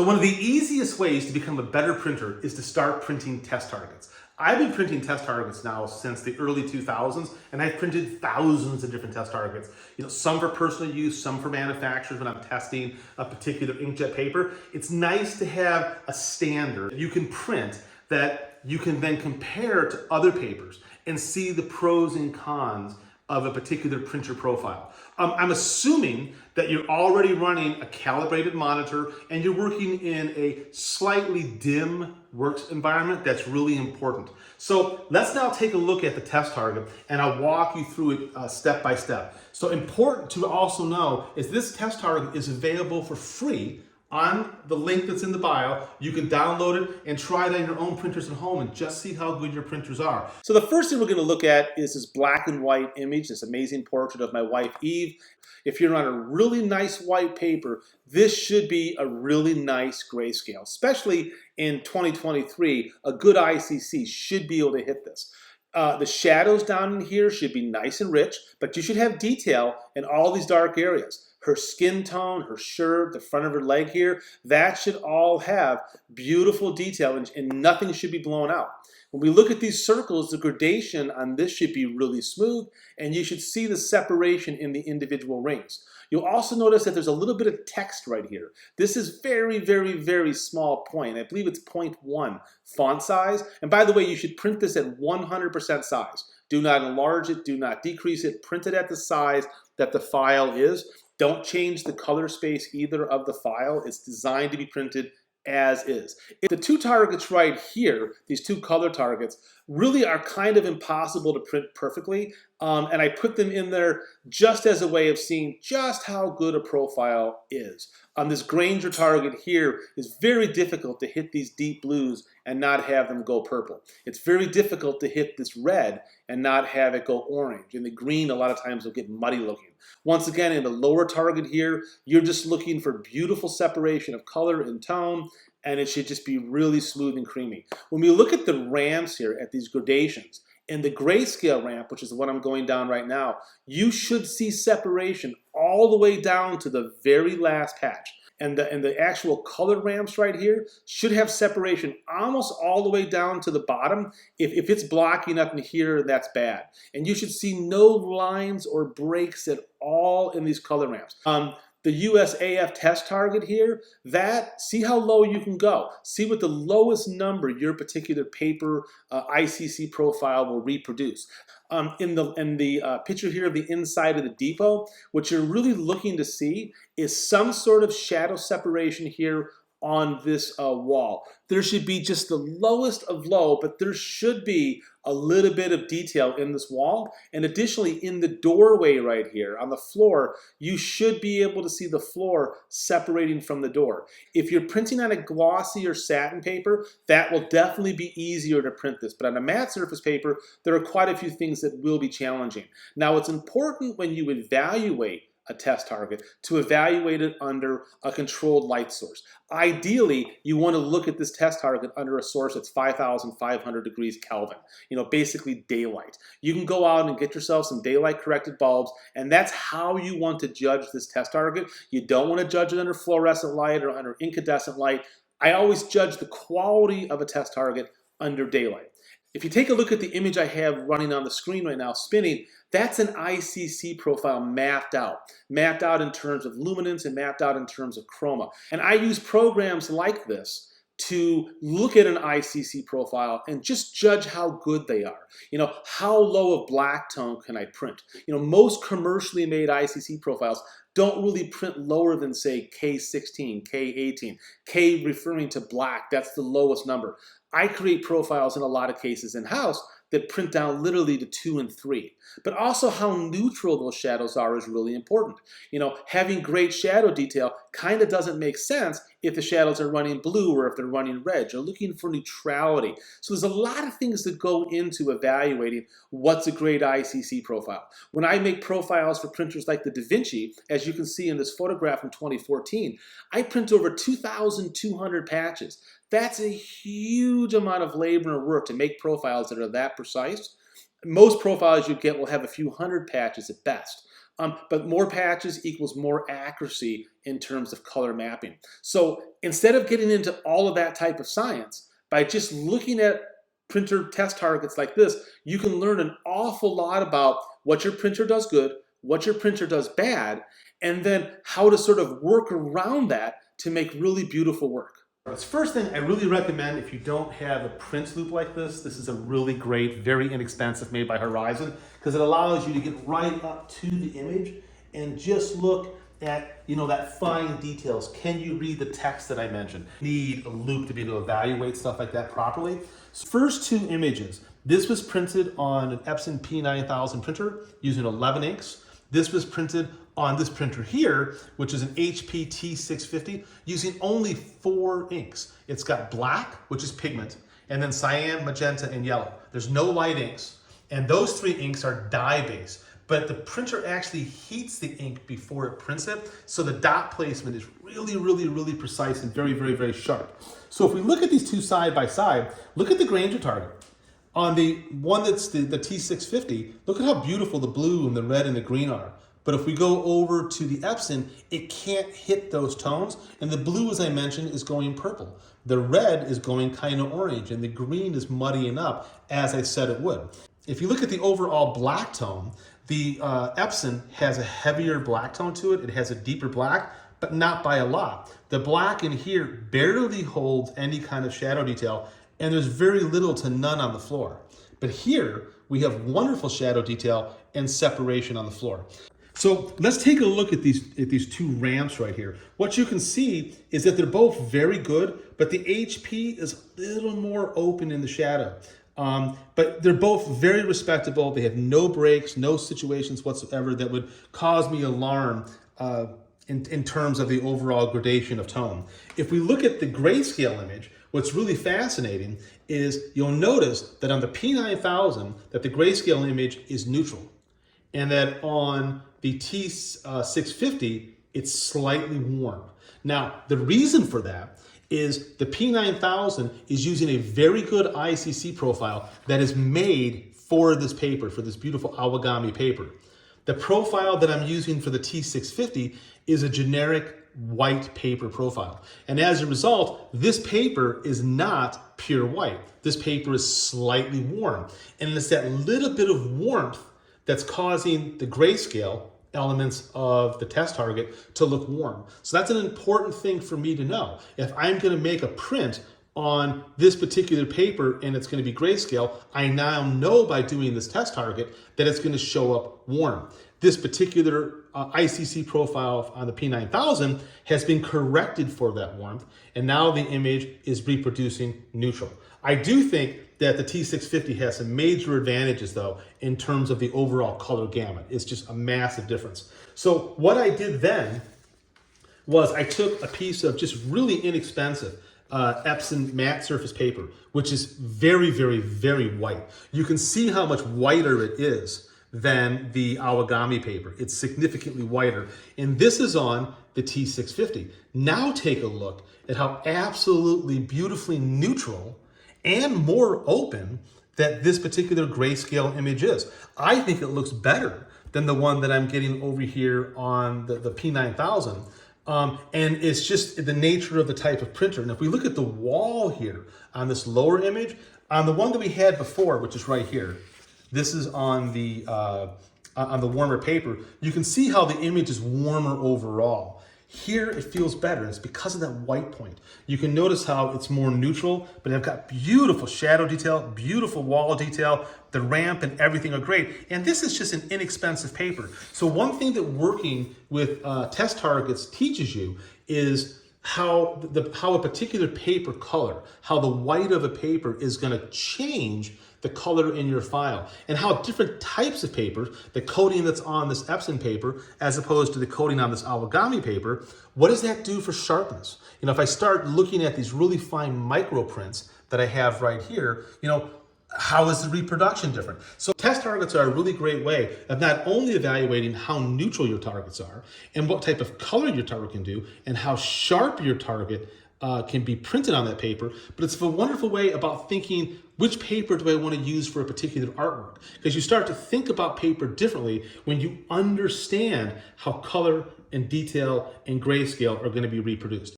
So one of the easiest ways to become a better printer is to start printing test targets. I've been printing test targets now since the early 2000s, and I've printed thousands of different test targets. Some for personal use, some for manufacturers when I'm testing a particular inkjet paper. It's nice to have a standard you can print that you can then compare to other papers and see the pros and cons of a particular printer profile. I'm assuming that you're already running a calibrated monitor and you're working in a slightly dim works environment. That's really important. So let's now take a look at the test target and I'll walk you through it step by step. So important to also know is this test target is available for free on the link that's in the bio. You can download it and try it on your own printers at home and just see how good your printers are. So the first thing we're going to look at is this black and white image, this amazing portrait of my wife Eve. If you're on a really nice white paper, this should be a really nice grayscale, especially in 2023. A good ICC should be able to hit this. The shadows down in here should be nice and rich, but you should have detail in all these dark areas. Her skin tone, her shirt, the front of her leg here, that should all have beautiful detail and nothing should be blown out. When we look at these circles, the gradation on this should be really smooth and you should see the separation in the individual rings. You'll also notice that there's a little bit of text right here. This is very, very, very small point. I believe it's 0.1 font size. And by the way, you should print this at 100% size. Do not enlarge it, do not decrease it. Print it at the size that the file is. Don't change the color space either of the file. It's designed to be printed as is. The two targets right here, these two color targets, really are kind of impossible to print perfectly. And I put them in there just as a way of seeing just how good a profile is. This Granger target here is very difficult to hit these deep blues and not have them go purple. It's very difficult to hit this red and not have it go orange. And the green a lot of times will get muddy looking. Once again, in the lower target here, you're just looking for beautiful separation of color and tone, and it should just be really smooth and creamy. When we look at the ramps here, at these gradations, in the grayscale ramp, which is the one I'm going down right now, you should see separation all the way down to the very last patch. And the actual color ramps right here should have separation almost all the way down to the bottom. If it's blocking up in here, that's bad. And you should see no lines or breaks at all in these color ramps. The USAF test target here, see how low you can go. See what the lowest number your particular paper ICC profile will reproduce. In the picture here of the inside of the depot, what you're really looking to see is some sort of shadow separation here on this wall. There should be just the lowest of low, but there should be a little bit of detail in this wall. And additionally, in the doorway right here on the floor, you should be able to see the floor separating from the door. If you're printing on a glossy or satin paper, that will definitely be easier to print this. But on a matte surface paper, there are quite a few things that will be challenging. Now, it's important when you evaluate a test target to evaluate it under a controlled light source. Ideally, you want to look at this test target under a source that's 5,500 degrees Kelvin, basically daylight. You can go out and get yourself some daylight corrected bulbs, and that's how you want to judge this test target. You don't want to judge it under fluorescent light or under incandescent light. I always judge the quality of a test target under daylight. If you take a look at the image I have running on the screen right now, spinning, that's an ICC profile mapped out in terms of luminance and mapped out in terms of chroma. And I use programs like this to look at an ICC profile and just judge how good they are. How low of black tone can I print? Most commercially made ICC profiles don't really print lower than, say, K16, K18. K referring to black, that's the lowest number. I create profiles in a lot of cases in-house that print down literally to 2 and 3. But also how neutral those shadows are is really important. Having great shadow detail kind of doesn't make sense if the shadows are running blue or if they're running red. You're looking for neutrality. So there's a lot of things that go into evaluating what's a great ICC profile. When I make profiles for printers like the Da Vinci, as you can see in this photograph from 2014, I print over 2,200 patches. That's a huge amount of labor and work to make profiles that are that precise. Most profiles you get will have a few hundred patches at best. But more patches equals more accuracy in terms of color mapping. So instead of getting into all of that type of science, by just looking at printer test targets like this, you can learn an awful lot about what your printer does good, what your printer does bad, and then how to sort of work around that to make really beautiful work. First thing I really recommend, if you don't have a print loop like this is a really great, very inexpensive, made by Horizon, because it allows you to get right up to the image and just look at, that fine details. Can you read the text that I mentioned? Need a loop to be able to evaluate stuff like that properly. So first two images, this was printed on an Epson P9000 printer using 11 inks. This was printed on this printer here, which is an HP T650, using only 4 inks. It's got black, which is pigment, and then cyan, magenta, and yellow. There's no light inks, and those 3 inks are dye-based. But the printer actually heats the ink before it prints it, so the dot placement is really, really, really precise and very, very, very sharp. So if we look at these two side by side, look at the Granger target. On the one that's the T650, look at how beautiful the blue and the red and the green are. But if we go over to the Epson, it can't hit those tones, and the blue, as I mentioned, is going purple. The red is going kind of orange, and the green is muddying up, as I said it would. If you look at the overall black tone, the Epson has a heavier black tone to it. It has a deeper black, but not by a lot. The black in here barely holds any kind of shadow detail, and there's very little to none on the floor. But here, we have wonderful shadow detail and separation on the floor. So let's take a look at these two ramps right here. What you can see is that they're both very good, but the HP is a little more open in the shadow. But they're both very respectable. They have no breaks, no situations whatsoever that would cause me alarm in terms of the overall gradation of tone. If we look at the grayscale image, what's really fascinating is you'll notice that on the P9000 that the grayscale image is neutral, and that on the T650 it's slightly warm. Now the reason for that is the P9000 is using a very good ICC profile that is made for this paper, for this beautiful Awagami paper. The profile that I'm using for the T650 is a generic white paper profile. And as a result, this paper is not pure white. This paper is slightly warm. And it's that little bit of warmth that's causing the grayscale elements of the test target to look warm. So that's an important thing for me to know. If I'm going to make a print on this particular paper and it's going to be grayscale, I now know by doing this test target that it's going to show up warm. This particular ICC profile on the P9000 has been corrected for that warmth, and now the image is reproducing neutral. I do think that the T650 has some major advantages though in terms of the overall color gamut. It's just a massive difference. So what I did then was I took a piece of just really inexpensive Epson matte surface paper, which is very, very, very white. You can see how much whiter it is than the Awagami paper. It's significantly whiter. And this is on the T650. Now take a look at how absolutely beautifully neutral and more open that this particular grayscale image is. I think it looks better than the one that I'm getting over here on the P9000. And it's just the nature of the type of printer. And if we look at the wall here on this lower image, on the one that we had before, which is right here, this is on the warmer paper, you can see how the image is warmer overall. Here it feels better. It's because of that white point. You can notice how it's more neutral, but I've got beautiful shadow detail, beautiful wall detail, the ramp and everything are great. And this is just an inexpensive paper. So one thing that working with test targets teaches you is how a particular paper color, how the white of a paper is going to change the color in your file, and how different types of paper, the coating that's on this Epson paper as opposed to the coating on this Awagami paper, what does that do for sharpness? If I start looking at these really fine micro prints that I have right here, how is the reproduction different? So test targets are a really great way of not only evaluating how neutral your targets are and what type of color your target can do and how sharp your target can be printed on that paper, but it's a wonderful way about thinking which paper do I want to use for a particular artwork, because you start to think about paper differently when you understand how color and detail and grayscale are going to be reproduced.